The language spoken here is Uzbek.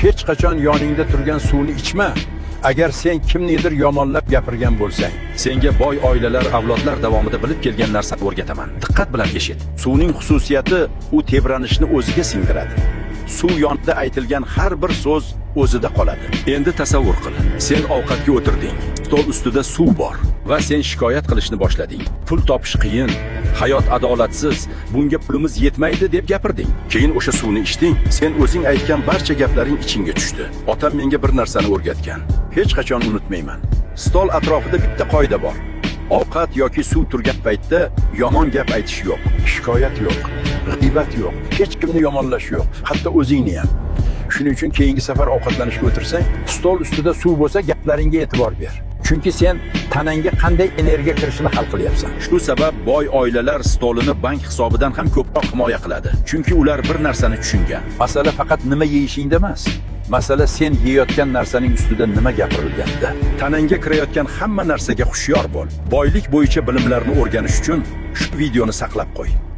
hech qachon yoningda turgan suvni ichma. Agar sen kimnidir yomonlab gapirgan bo'lsang. Senga boy oilalar avlodlar davomida bilib kelgan narsani o'rgataman. Diqqat bilan eshit. Suvning xususiyati u tebranishni o'ziga singdiradi. Suv yonida aytilgan har bir so'z o'zida qoladi. Endi tasavvur qil. Sen ovqatga o'tirding. Stol ustida suv bor va sen shikoyat qilishni boshlading. Pul topish qiyin, hayot adolatsiz, bunga pulimiz yetmaydi deb gapirding. Keyin o'sha suvni ichding. Sen o'zing aytgan barcha gaplaring ichingga tushdi. Otam menga bir narsani o'rgatgan. Hech qachon unutmayman. Stol atrofida bitta qoida bor. Ovqat yoki suv turgan paytda yomon gap aytish yo'q, shikoyat yo'q, g'iybat yo'q, hech kimni yomonlash yo'q, hatto o'zingni ham. Shuning uchun keyingi safar ovqatlanishga o'tirsang, stol ustida suv bo'lsa, gaplaringga e'tibor ber. Chunki sen tanangga qanday energiya kirishini hal qilyapsan. Shu sabab boy oilalar stolini bank hisobidan ham ko'proq himoya qiladi. Chunki ular bir narsani tushungan. Masala faqat nima yeyishingda emas. Masala sen yeyotgan narsaning ustida nima gapirilganda. Tanangga kirayotgan hamma narsaga hushyor bo'l. Boylik bo'yicha bilimlarni o'rganish uchun shu videoni saqlab qo'y.